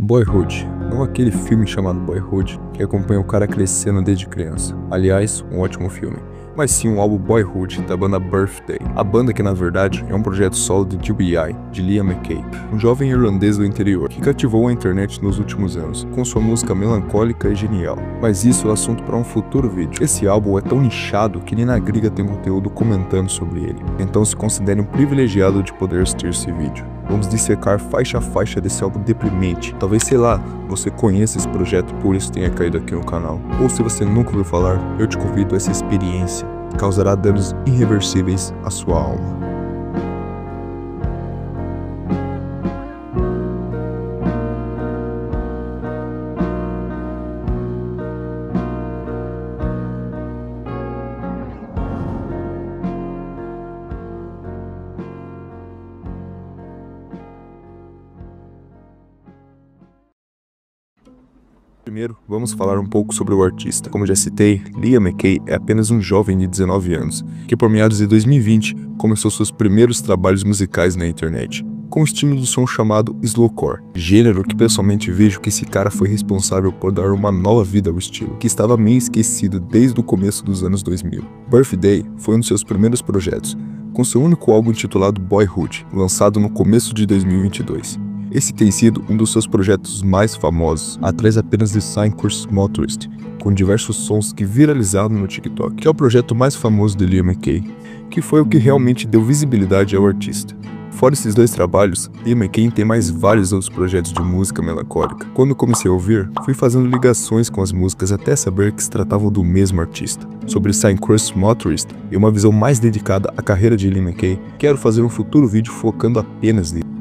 Boyhood, não aquele filme chamado Boyhood que acompanha o cara crescendo desde criança. Aliás, um ótimo filme. Mas sim um álbum Boyhood da banda Birthday. A banda que na verdade é um projeto solo de GBI, de Liam McKay, um jovem irlandês do interior que cativou a internet nos últimos anos, com sua música melancólica e genial. Mas isso é assunto para um futuro vídeo. Esse álbum é tão nichado que nem na gringa tem conteúdo comentando sobre ele, então se considere um privilegiado de poder assistir esse vídeo. Vamos dissecar faixa a faixa desse álbum deprimente. Talvez, sei lá, você conheça esse projeto por isso tenha caído aqui no canal. Ou se você nunca ouviu falar, eu te convido a essa experiência. Causará danos irreversíveis à sua alma. Primeiro, vamos falar um pouco sobre o artista. Como já citei, Liam McKay é apenas um jovem de 19 anos, que por meados de 2020 começou seus primeiros trabalhos musicais na internet, com um estilo do som chamado slowcore, gênero que pessoalmente vejo que esse cara foi responsável por dar uma nova vida ao estilo, que estava meio esquecido desde o começo dos anos 2000. Birthday foi um dos seus primeiros projetos, com seu único álbum intitulado Boyhood, lançado no começo de 2022. Esse tem sido um dos seus projetos mais famosos, atrás apenas de Synchronous Motorist, com diversos sons que viralizaram no TikTok, que é o projeto mais famoso de Liam McKay, que foi o que realmente deu visibilidade ao artista. Fora esses dois trabalhos, Liam McKay tem mais vários outros projetos de música melancólica. Quando comecei a ouvir, fui fazendo ligações com as músicas até saber que se tratavam do mesmo artista. Sobre Synchronous Motorist e uma visão mais dedicada à carreira de Liam McKay, quero fazer um futuro vídeo focando apenas nele.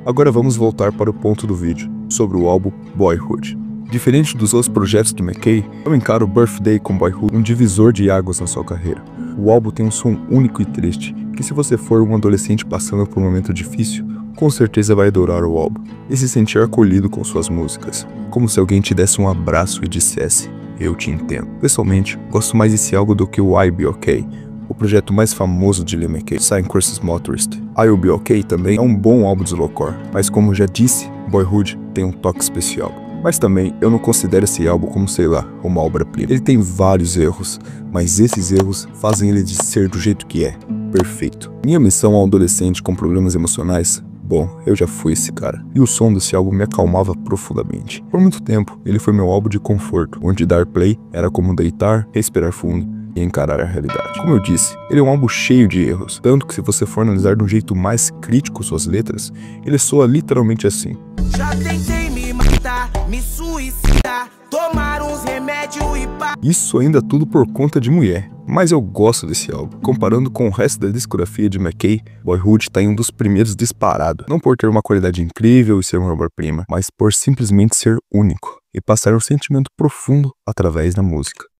Agora vamos voltar para o ponto do vídeo, sobre o álbum Boyhood. Diferente dos outros projetos de McKay, eu encaro Birthday com Boyhood um divisor de águas na sua carreira. O álbum tem um som único e triste, que se você for um adolescente passando por um momento difícil, com certeza vai adorar o álbum, e se sentir acolhido com suas músicas, como se alguém te desse um abraço e dissesse, eu te entendo. Pessoalmente, gosto mais desse álbum do que o I'll Be Okay, o projeto mais famoso de Liam McKay, Synchronous Motorist. I'll Be Okay também é um bom álbum de slowcore, mas como já disse, Boyhood tem um toque especial. Mas também eu não considero esse álbum como, sei lá, uma obra-prima. Ele tem vários erros, mas esses erros fazem ele de ser do jeito que é, perfeito. Minha missão a um adolescente com problemas emocionais? Bom, eu já fui esse cara, e o som desse álbum me acalmava profundamente. Por muito tempo, ele foi meu álbum de conforto, onde dar play era como deitar, respirar fundo e encarar a realidade. Como eu disse, ele é um álbum cheio de erros, tanto que se você for analisar de um jeito mais crítico suas letras, ele soa literalmente assim. Já tentei me matar, me suicidar, tomar uns remédios e pá. Isso ainda tudo por conta de mulher, mas eu gosto desse álbum. Comparando com o resto da discografia de McKay, Boyhood tá em um dos primeiros disparado, não por ter uma qualidade incrível e ser uma obra-prima, mas por simplesmente ser único e passar um sentimento profundo através da música.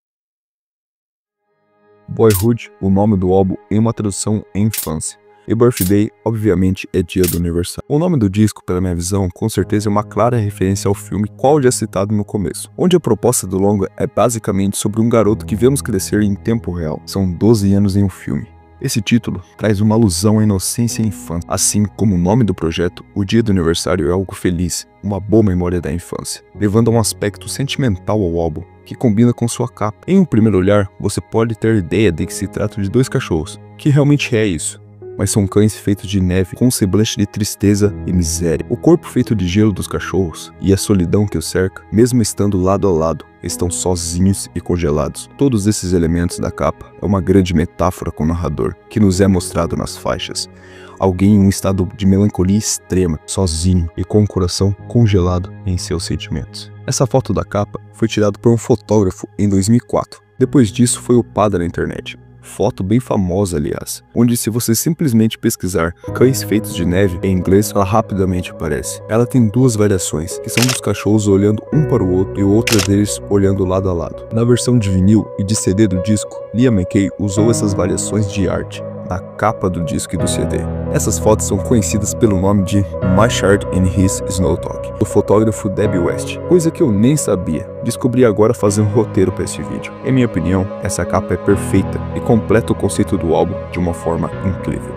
Boyhood, o nome do álbum em uma tradução é infância, e Birthday, obviamente, é dia do aniversário. O nome do disco, pela minha visão, com certeza é uma clara referência ao filme qual já citado no começo, onde a proposta do longa é basicamente sobre um garoto que vemos crescer em tempo real. São 12 anos em um filme. Esse título traz uma alusão à inocência e infância. Assim como o nome do projeto, o dia do aniversário é algo feliz, uma boa memória da infância, levando a um aspecto sentimental ao álbum, que combina com sua capa. Em um primeiro olhar, você pode ter ideia de que se trata de dois cachorros, que realmente é isso, mas são cães feitos de neve com um semblante de tristeza e miséria. O corpo feito de gelo dos cachorros e a solidão que os cerca, mesmo estando lado a lado, estão sozinhos e congelados. Todos esses elementos da capa é uma grande metáfora com o narrador, que nos é mostrado nas faixas. Alguém em um estado de melancolia extrema, sozinho e com o coração congelado em seus sentimentos. Essa foto da capa foi tirada por um fotógrafo em 2004. Depois disso foi upada na internet. Foto bem famosa, aliás, onde se você simplesmente pesquisar cães feitos de neve em inglês, ela rapidamente aparece. Ela tem duas variações, que são dos cachorros olhando um para o outro e outra deles olhando lado a lado. Na versão de vinil e de CD do disco, Liam McKay usou essas variações de arte na capa do disco e do CD. Essas fotos são conhecidas pelo nome de My Shard and His Snow Talk, do fotógrafo Debbie West, coisa que eu nem sabia. Descobri agora fazendo um roteiro para esse vídeo. Em minha opinião, essa capa é perfeita e completa o conceito do álbum de uma forma incrível.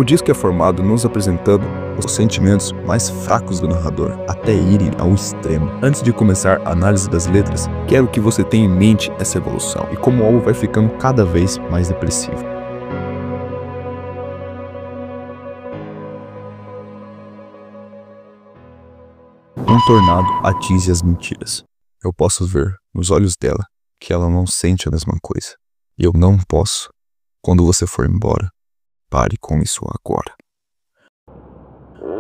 O disco é formado nos apresentando os sentimentos mais fracos do narrador, até irem ao extremo. Antes de começar a análise das letras, quero que você tenha em mente essa evolução e como o álbum vai ficando cada vez mais depressivo. Um tornado atinge as mentiras. Eu posso ver nos olhos dela que ela não sente a mesma coisa. E eu não posso. Quando você for embora, pare com isso agora.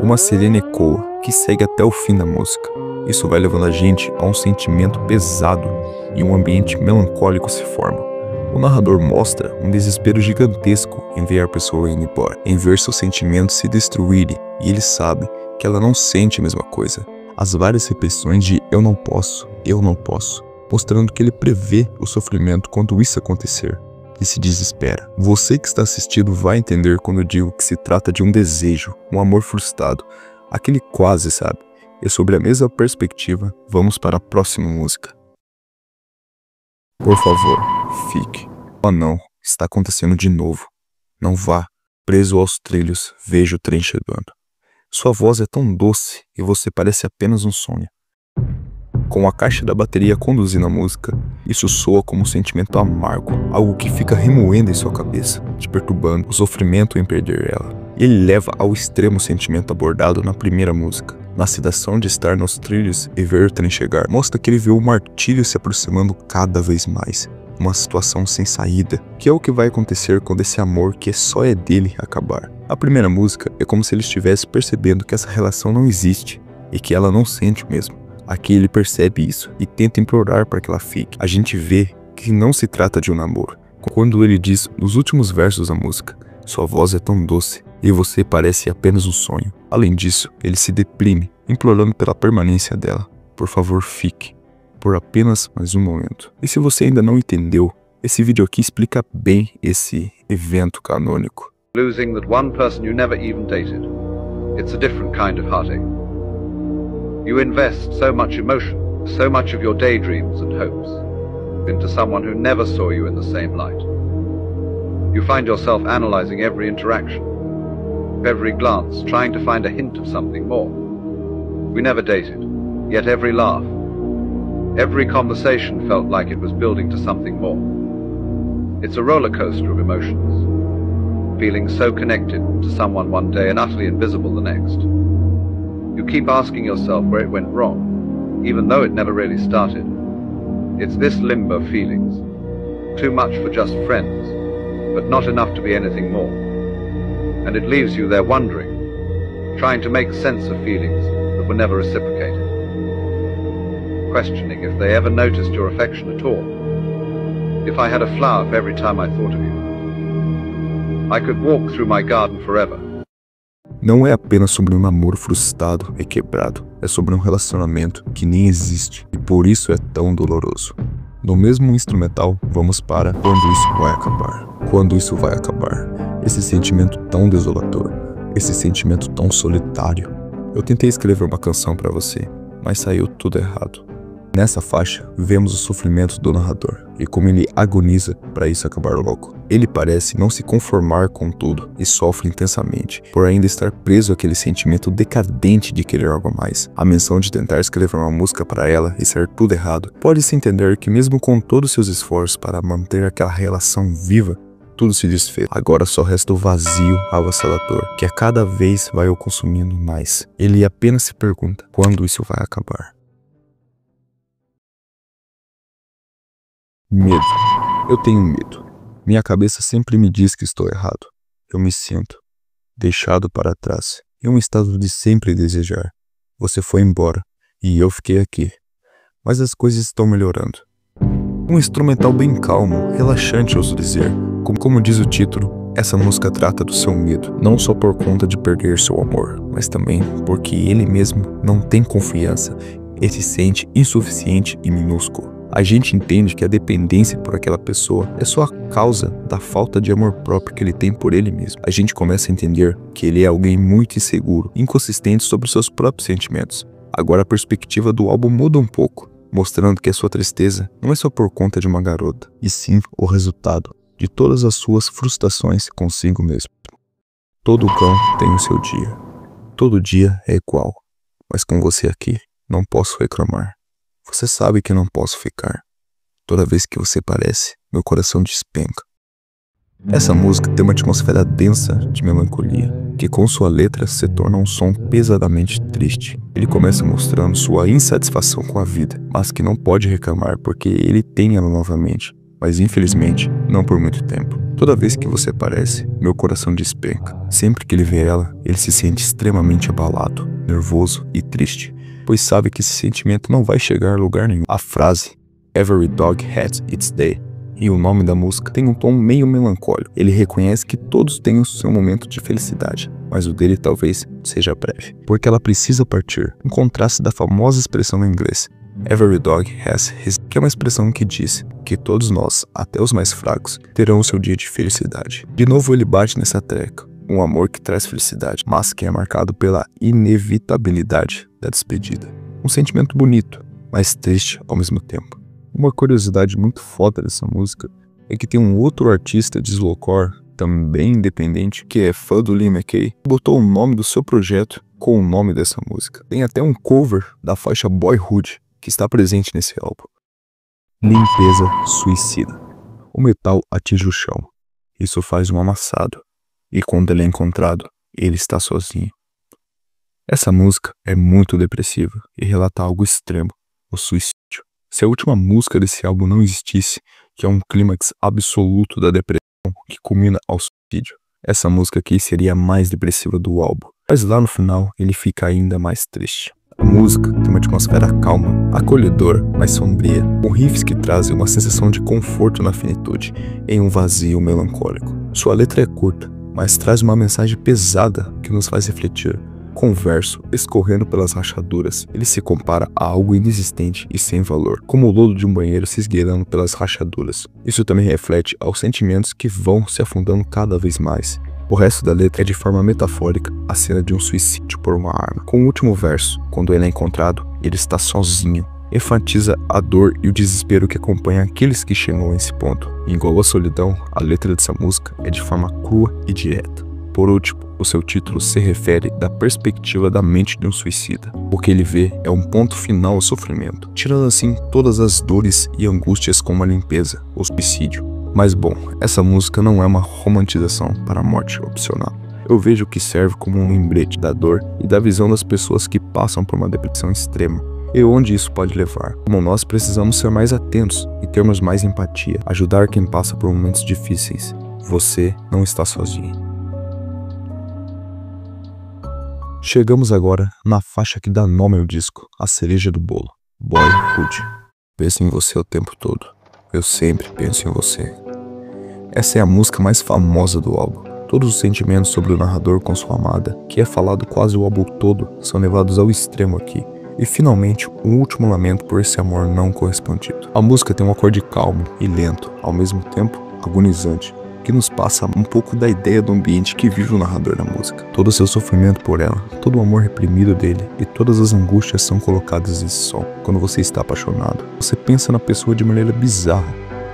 Uma sirene ecoa que segue até o fim da música. Isso vai levando a gente a um sentimento pesado e um ambiente melancólico se forma. O narrador mostra um desespero gigantesco em ver a pessoa indo embora, em ver seus sentimentos se destruírem, e ele sabe que ela não sente a mesma coisa. As várias repetições de eu não posso, mostrando que ele prevê o sofrimento quando isso acontecer e se desespera. Você que está assistindo vai entender quando eu digo que se trata de um desejo, um amor frustrado, aquele quase, sabe? E sobre a mesma perspectiva, vamos para a próxima música. Por favor, fique. Oh não, está acontecendo de novo. Não vá. Preso aos trilhos, vejo o trem chegando. Sua voz é tão doce e você parece apenas um sonho. Com a caixa da bateria conduzindo a música, isso soa como um sentimento amargo, algo que fica remoendo em sua cabeça, te perturbando, o sofrimento em perder ela. Ele leva ao extremo sentimento abordado na primeira música. Na sedação de estar nos trilhos e ver o trem chegar, mostra que ele vê o martírio se aproximando cada vez mais. Uma situação sem saída, que é o que vai acontecer quando esse amor que só é dele acabar. A primeira música é como se ele estivesse percebendo que essa relação não existe e que ela não sente mesmo. Aqui ele percebe isso e tenta implorar para que ela fique. A gente vê que não se trata de um namoro. Quando ele diz nos últimos versos da música, sua voz é tão doce e você parece apenas um sonho. Além disso, ele se deprime, implorando pela permanência dela. Por favor, fique. Por apenas mais um momento. E se você ainda não entendeu, esse vídeo aqui explica bem esse evento canônico. Losing that one person you never even dated. It's a different kind of heartache. You invest so much emotion, so much of your daydreams and hopes into someone who never saw you in the same light. You find yourself analyzing every interaction, every glance, trying to find a hint of something more. We never dated, yet every laugh, every conversation felt like it was building to something more. It's a roller coaster of emotions, feeling so connected to someone one day and utterly invisible the next. You keep asking yourself where it went wrong, even though it never really started. It's this limbo of feelings, too much for just friends, but not enough to be anything more. And it leaves you there wondering, trying to make sense of feelings that were never reciprocated. Questioning if they ever noticed your affection at all. If I had a flower for every time I thought of you. I could walk through my garden forever. Não é apenas sobre um namoro frustrado e quebrado, é sobre um relacionamento que nem existe e por isso é tão doloroso. No mesmo instrumental, vamos para Quando Isso Vai Acabar. Quando isso vai acabar. Esse sentimento tão desolador, esse sentimento tão solitário. Eu tentei escrever uma canção para você, mas saiu tudo errado. Nessa faixa, vemos o sofrimento do narrador e como ele agoniza para isso acabar logo. Ele parece não se conformar com tudo e sofre intensamente, por ainda estar preso àquele sentimento decadente de querer algo a mais. A menção de tentar escrever uma música para ela e sair tudo errado, pode-se entender que mesmo com todos os seus esforços para manter aquela relação viva, tudo se desfez. Agora só resta o vazio avassalador, que a cada vez vai o consumindo mais. Ele apenas se pergunta, quando isso vai acabar? Medo. Eu tenho medo. Minha cabeça sempre me diz que estou errado. Eu me sinto deixado para trás, em um estado de sempre desejar. Você foi embora e eu fiquei aqui. Mas as coisas estão melhorando. Um instrumental bem calmo, relaxante, ouso dizer. Como diz o título, essa música trata do seu medo, não só por conta de perder seu amor, mas também porque ele mesmo não tem confiança e se sente insuficiente e minúsculo. A gente entende que a dependência por aquela pessoa é só a causa da falta de amor próprio que ele tem por ele mesmo. A gente começa a entender que ele é alguém muito inseguro, inconsistente sobre os seus próprios sentimentos. Agora a perspectiva do álbum muda um pouco, mostrando que a sua tristeza não é só por conta de uma garota, e sim o resultado de todas as suas frustrações consigo mesmo. Todo cão tem o seu dia. Todo dia é igual, mas com você aqui, não posso reclamar. Você sabe que não posso ficar. Toda vez que você aparece, meu coração despenca. Essa música tem uma atmosfera densa de melancolia, que com sua letra se torna um som pesadamente triste. Ele começa mostrando sua insatisfação com a vida, mas que não pode reclamar porque ele tem ela novamente, mas infelizmente não por muito tempo. Toda vez que você aparece, meu coração despenca. Sempre que ele vê ela, ele se sente extremamente abalado, nervoso e triste, pois sabe que esse sentimento não vai chegar a lugar nenhum. A frase "Every dog has its day" e o nome da música tem um tom meio melancólico. Ele reconhece que todos têm o seu momento de felicidade, mas o dele talvez seja breve, porque ela precisa partir, em contraste da famosa expressão em inglês "Every dog has his", que é uma expressão que diz que todos nós, até os mais fracos, terão o seu dia de felicidade. De novo ele bate nessa tecla, um amor que traz felicidade, mas que é marcado pela inevitabilidade da despedida. Um sentimento bonito, mas triste ao mesmo tempo. Uma curiosidade muito foda dessa música é que tem um outro artista de slowcore, também independente, que é fã do Liam McKay, que botou o nome do seu projeto com o nome dessa música. Tem até um cover da faixa Boyhood, que está presente nesse álbum. Limpeza suicida. O metal atinge o chão. Isso faz um amassado. E quando ele é encontrado, ele está sozinho. Essa música é muito depressiva e relata algo extremo, o suicídio. Se a última música desse álbum não existisse, que é um clímax absoluto da depressão que culmina ao suicídio, essa música aqui seria a mais depressiva do álbum. Mas lá no final, ele fica ainda mais triste. A música tem uma atmosfera calma, acolhedora, mas sombria, com riffs que trazem uma sensação de conforto na finitude, em um vazio melancólico. Sua letra é curta, mas traz uma mensagem pesada que nos faz refletir. Com o verso escorrendo pelas rachaduras, ele se compara a algo inexistente e sem valor, como o lodo de um banheiro se esgueirando pelas rachaduras. Isso também reflete aos sentimentos que vão se afundando cada vez mais. O resto da letra é de forma metafórica a cena de um suicídio por uma arma. Com o último verso, quando ele é encontrado, ele está sozinho. Enfatiza a dor e o desespero que acompanha aqueles que chegam a esse ponto. Igual a solidão, a letra dessa música é de forma crua e direta. Por último, o seu título se refere da perspectiva da mente de um suicida. O que ele vê é um ponto final ao sofrimento, tirando assim todas as dores e angústias como a limpeza, o suicídio. Mas bom, essa música não é uma romantização para a morte opcional. Eu vejo que serve como um lembrete da dor e da visão das pessoas que passam por uma depressão extrema e onde isso pode levar. Como nós precisamos ser mais atentos e termos mais empatia, ajudar quem passa por momentos difíceis. Você não está sozinho. Chegamos agora na faixa que dá nome ao disco, a cereja do bolo, Boyhood. Penso em você o tempo todo. Eu sempre penso em você. Essa é a música mais famosa do álbum. Todos os sentimentos sobre o narrador com sua amada, que é falado quase o álbum todo, são levados ao extremo aqui. E finalmente, um último lamento por esse amor não correspondido. A música tem um acorde calmo e lento, ao mesmo tempo agonizante, que nos passa um pouco da ideia do ambiente que vive o narrador da música. Todo o seu sofrimento por ela, todo o amor reprimido dele e todas as angústias são colocadas nesse som. Quando você está apaixonado, você pensa na pessoa de maneira bizarra,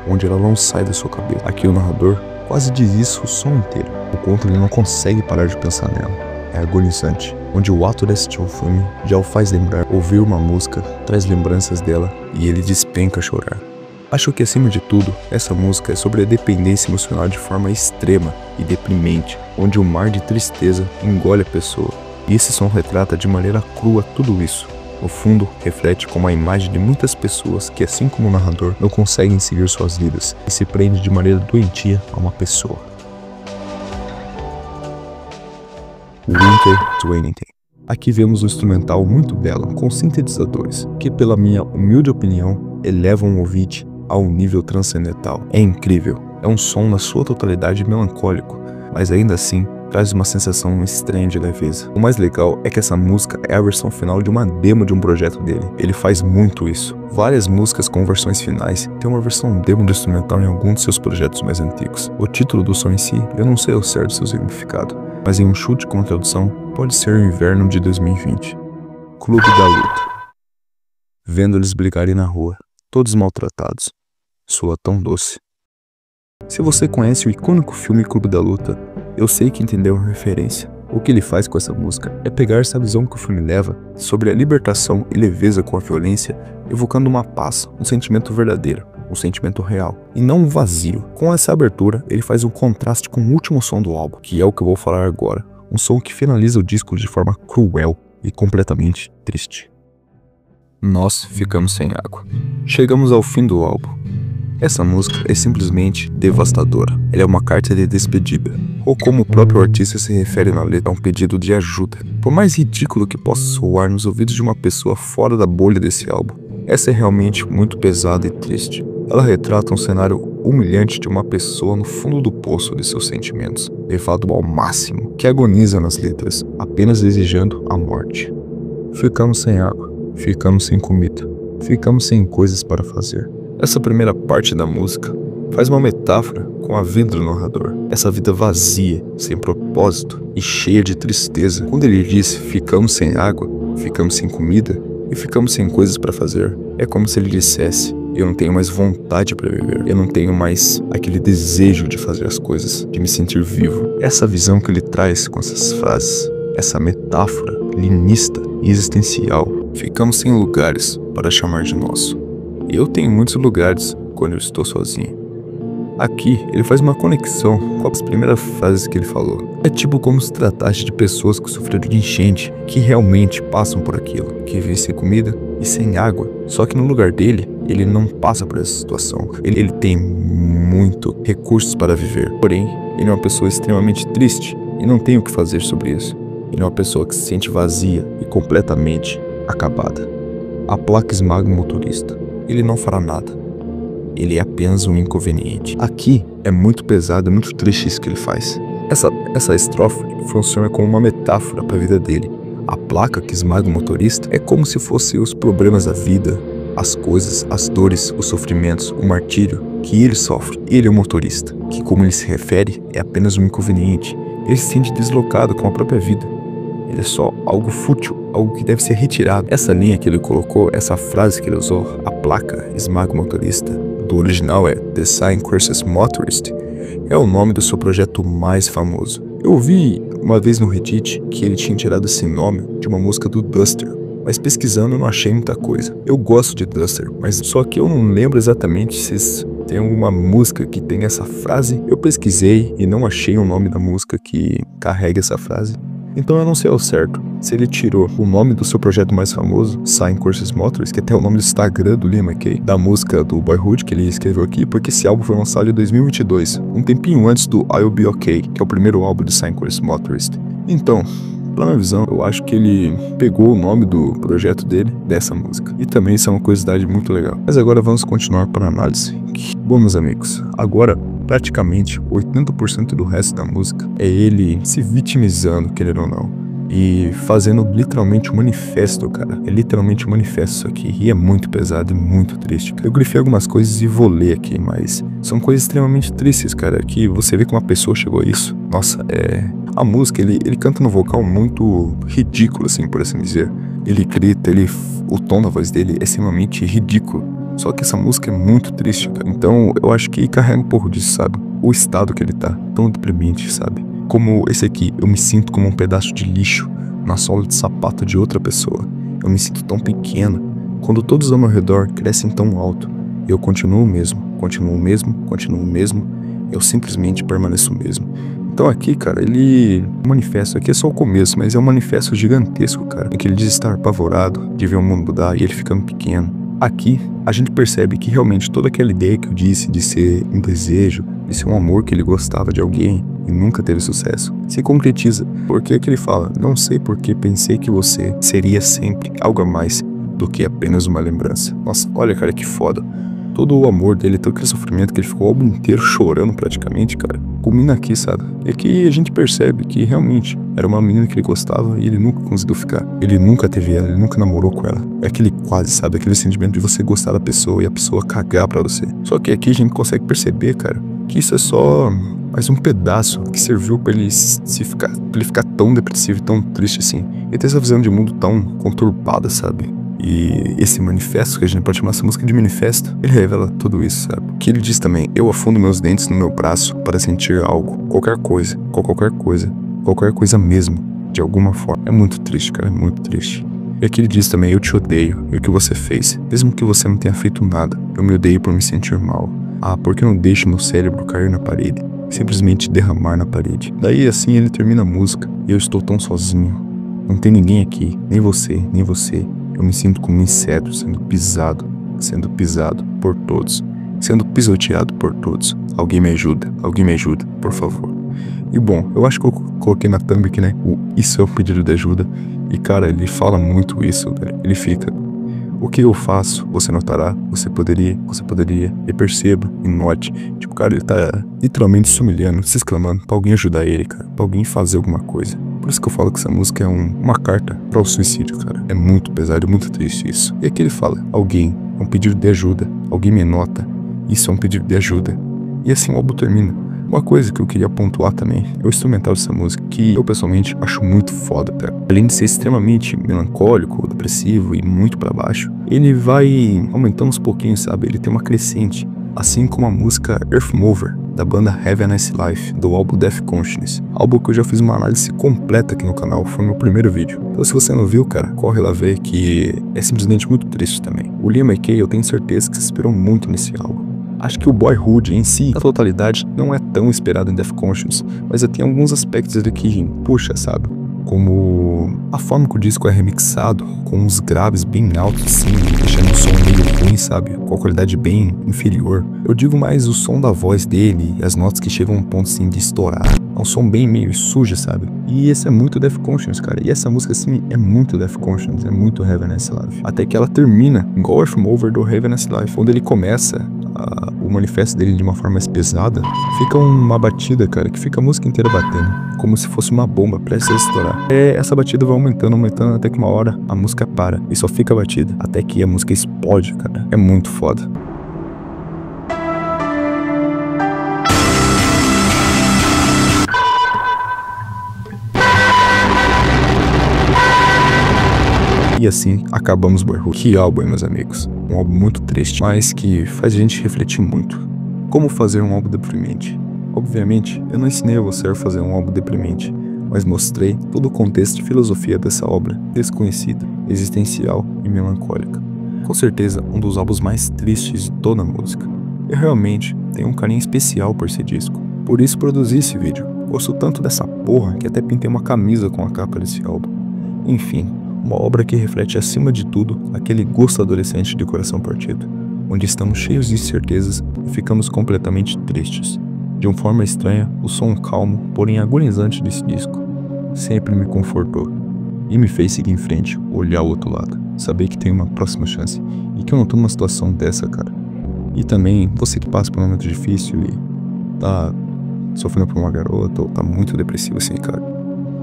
onde ela não sai da sua cabeça. Aqui o narrador quase diz isso o som inteiro, o quanto ele não consegue parar de pensar nela. É agonizante, onde o ato de assistir um filme já o faz lembrar, ouvir uma música traz lembranças dela e ele despenca a chorar. Acho que acima de tudo, essa música é sobre a dependência emocional de forma extrema e deprimente, onde o mar de tristeza engole a pessoa. E esse som retrata de maneira crua tudo isso. No fundo, reflete como a imagem de muitas pessoas que, assim como o narrador, não conseguem seguir suas vidas e se prende de maneira doentia a uma pessoa. Winter 20. Aqui vemos um instrumental muito belo, com sintetizadores, que pela minha humilde opinião, elevam o ouvinte a um nível transcendental. É incrível, é um som na sua totalidade melancólico, mas ainda assim traz uma sensação estranha de leveza. O mais legal é que essa música é a versão final de uma demo de um projeto dele. Ele faz muito isso. Várias músicas com versões finais têm uma versão demo do instrumental em algum de seus projetos mais antigos. O título do som em si, eu não sei ao certo seu significado, mas em um chute com a tradução, pode ser o inverno de 2020. Clube da Luta. Vendo eles brigarem na rua, todos maltratados, soa tão doce. Se você conhece o icônico filme Clube da Luta, eu sei que entendeu a referência. O que ele faz com essa música é pegar essa visão que o filme leva sobre a libertação e leveza com a violência, evocando uma paz, um sentimento verdadeiro, um sentimento real, e não um vazio. Com essa abertura, ele faz um contraste com o último som do álbum, que é o que eu vou falar agora, um som que finaliza o disco de forma cruel e completamente triste. Nós ficamos sem água. Chegamos ao fim do álbum. Essa música é simplesmente devastadora. Ela é uma carta de despedida, ou como o próprio artista se refere na letra, é um pedido de ajuda. Por mais ridículo que possa soar nos ouvidos de uma pessoa fora da bolha desse álbum, essa é realmente muito pesada e triste. Ela retrata um cenário humilhante de uma pessoa no fundo do poço de seus sentimentos, levado ao máximo, que agoniza nas letras, apenas desejando a morte. Ficamos sem água, ficamos sem comida, ficamos sem coisas para fazer. Essa primeira parte da música faz uma metáfora com a vida do narrador. Essa vida vazia, sem propósito e cheia de tristeza. Quando ele diz ficamos sem água, ficamos sem comida e ficamos sem coisas para fazer, é como se ele dissesse: eu não tenho mais vontade para viver, eu não tenho mais aquele desejo de fazer as coisas, de me sentir vivo. Essa visão que ele traz com essas frases, essa metáfora linista e existencial. Ficamos sem lugares para chamar de nosso. Eu tenho muitos lugares quando eu estou sozinho. Aqui, ele faz uma conexão com as primeiras frases que ele falou. É tipo como se tratasse de pessoas que sofreram de enchente, que realmente passam por aquilo, que vivem sem comida e sem água. Só que no lugar dele, ele não passa por essa situação. Ele tem muito recursos para viver. Porém, ele é uma pessoa extremamente triste e não tem o que fazer sobre isso. Ele é uma pessoa que se sente vazia e completamente acabada. A placa esmaga o motorista. Ele não fará nada. Ele é apenas um inconveniente. Aqui é muito pesado, é muito triste isso que ele faz. Essa estrofe funciona como uma metáfora para a vida dele. A placa que esmaga o motorista é como se fossem os problemas da vida, as coisas, as dores, os sofrimentos, o martírio que ele sofre. Ele é o motorista, que, como ele se refere, é apenas um inconveniente. Ele se sente deslocado com a própria vida. Ele é só algo fútil, algo que deve ser retirado. Essa linha que ele colocou, essa frase que ele usou, a placa esmaga o motorista, do original é The Sign Curses Motorist, é o nome do seu projeto mais famoso. Eu ouvi uma vez no Reddit que ele tinha tirado esse nome de uma música do Duster, mas pesquisando eu não achei muita coisa. Eu gosto de Duster, mas só que eu não lembro exatamente se tem alguma música que tem essa frase. Eu pesquisei e não achei o nome da música que carrega essa frase. Então eu não sei ao certo se ele tirou o nome do seu projeto mais famoso, Sign Curses Motors, que é até o nome do Instagram do Liam McKay, da música do Boyhood que ele escreveu aqui, porque esse álbum foi lançado em 2022, um tempinho antes do I'll Be Okay, que é o primeiro álbum de Sign Curses Motors. Então, pela minha visão, eu acho que ele pegou o nome do projeto dele dessa música. E também isso é uma curiosidade muito legal. Mas agora vamos continuar para a análise. Bom, meus amigos, agora praticamente 80% do resto da música é ele se vitimizando, querendo ou não, e fazendo literalmente um manifesto, cara. É literalmente um manifesto isso aqui, e é muito pesado e muito triste, cara. Eu grifei algumas coisas e vou ler aqui, mas são coisas extremamente tristes, cara, que você vê que uma pessoa chegou a isso. Nossa, a música, ele canta no vocal muito ridículo, assim, por assim dizer. Ele grita, o tom da voz dele é extremamente ridículo. Só que essa música é muito triste, cara. Então eu acho que carrega um pouco disso, sabe? O estado que ele tá, tão deprimente, sabe? Como esse aqui, eu me sinto como um pedaço de lixo na sola de sapato de outra pessoa. Eu me sinto tão pequena. Quando todos ao meu redor crescem tão alto, eu continuo o mesmo, continuo o mesmo, continuo o mesmo. Eu simplesmente permaneço o mesmo. Então aqui, cara, ele manifesta, aqui é só o começo, mas é um manifesto gigantesco, cara, em que ele diz estar apavorado de ver o mundo mudar e ele ficando pequeno. Aqui, a gente percebe que realmente toda aquela ideia que eu disse de ser um desejo, de ser um amor que ele gostava de alguém e nunca teve sucesso, se concretiza. Porque que ele fala, não sei porque pensei que você seria sempre algo a mais do que apenas uma lembrança. Nossa, olha, cara, que foda. Todo o amor dele, todo aquele sofrimento que ele ficou o álbum inteiro chorando praticamente, cara, culmina aqui, sabe? E aqui a gente percebe que realmente era uma menina que ele gostava e ele nunca conseguiu ficar. Ele nunca teve ela, ele nunca namorou com ela. É aquele quase, sabe? Aquele sentimento de você gostar da pessoa e a pessoa cagar pra você. Só que aqui a gente consegue perceber, cara, que isso é só mais um pedaço que serviu pra ele ficar tão depressivo e tão triste assim. E ter essa visão de mundo tão conturbada, sabe? E esse manifesto, que a gente pode chamar essa música de manifesto, ele revela tudo isso, sabe? Que ele diz também, eu afundo meus dentes no meu braço para sentir algo, qualquer coisa, qualquer coisa mesmo, de alguma forma. É muito triste, cara, é muito triste. E aqui ele diz também, eu te odeio, e o que você fez, mesmo que você não tenha feito nada, eu me odeio por me sentir mal. Ah, porque eu não deixo meu cérebro cair na parede, simplesmente derramar na parede. Daí assim ele termina a música, e eu estou tão sozinho. Não tem ninguém aqui, nem você, nem você. Eu me sinto como um inseto sendo pisado por todos, sendo pisoteado por todos. Alguém me ajuda, por favor. E bom, eu acho que eu coloquei na thumb aqui, né, isso é um pedido de ajuda. E cara, ele fala muito isso, velho. Ele fica, o que eu faço, você notará, você poderia, e perceba, e note. Tipo, cara, ele tá literalmente se humilhando, se exclamando pra alguém ajudar ele, cara, pra alguém fazer alguma coisa. Por isso que eu falo que essa música é uma carta para o suicídio, cara. É muito pesado, é muito triste isso. E aqui ele fala, alguém, é um pedido de ajuda, alguém me nota, isso é um pedido de ajuda. E assim o álbum termina. Uma coisa que eu queria pontuar também é o instrumental dessa música, que eu pessoalmente acho muito foda, cara. Além de ser extremamente melancólico, depressivo e muito pra baixo, ele vai aumentando uns pouquinhos, sabe? Ele tem uma crescente. Assim como a música Earth Mover, da banda Have a Nice Life, do álbum Death Conscience. Álbum que eu já fiz uma análise completa aqui no canal, foi meu primeiro vídeo. Então se você não viu, cara, corre lá ver, que é simplesmente muito triste também. O Liam McKay, eu tenho certeza que se inspirou muito nesse álbum. Acho que o Boyhood em si, na totalidade, não é tão esperado em Death Conscience, mas tem alguns aspectos ali que puxa, sabe? Como a forma que o disco é remixado, com uns graves bem altos assim, deixando o som meio ruim, sabe? Com a qualidade bem inferior. Eu digo mais o som da voz dele, as notas que chegam a um ponto assim de estourar. É um som bem meio sujo, sabe? E esse é muito Death Conscience, cara. E essa música assim é muito Death Conscience, é muito Have a Nice Life. Até que ela termina igual Earth Mover do Have a Nice Life, onde ele começa o manifesto dele de uma forma mais pesada, fica uma batida, cara, que fica a música inteira batendo, como se fosse uma bomba prestes a estourar. Essa batida vai aumentando, até que uma hora a música para e só fica a batida, até que a música explode, cara. É muito foda. E assim acabamos Boyhood. Que álbum, meus amigos. Um álbum muito triste, mas que faz a gente refletir muito. Como fazer um álbum deprimente? Obviamente, eu não ensinei a você a fazer um álbum deprimente, mas mostrei todo o contexto e filosofia dessa obra desconhecida, existencial e melancólica. Com certeza, um dos álbuns mais tristes de toda a música. Eu realmente tenho um carinho especial por esse disco. Por isso produzi esse vídeo. Gosto tanto dessa porra que até pintei uma camisa com a capa desse álbum. Enfim, uma obra que reflete acima de tudo aquele gosto adolescente de coração partido, onde estamos cheios de incertezas e ficamos completamente tristes. De uma forma estranha, o som calmo, porém agonizante desse disco, sempre me confortou e me fez seguir em frente, olhar o outro lado, saber que tem uma próxima chance e que eu não tô numa situação dessa, cara. E também, você que passa por um momento difícil e tá sofrendo por uma garota ou tá muito depressivo assim, cara,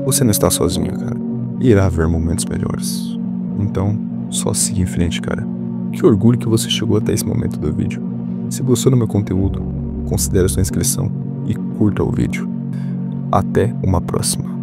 você não está sozinho, cara. Irá haver momentos melhores. Então, só siga em frente, cara. Que orgulho que você chegou até esse momento do vídeo. Se gostou do meu conteúdo, considere sua inscrição e curta o vídeo. Até uma próxima.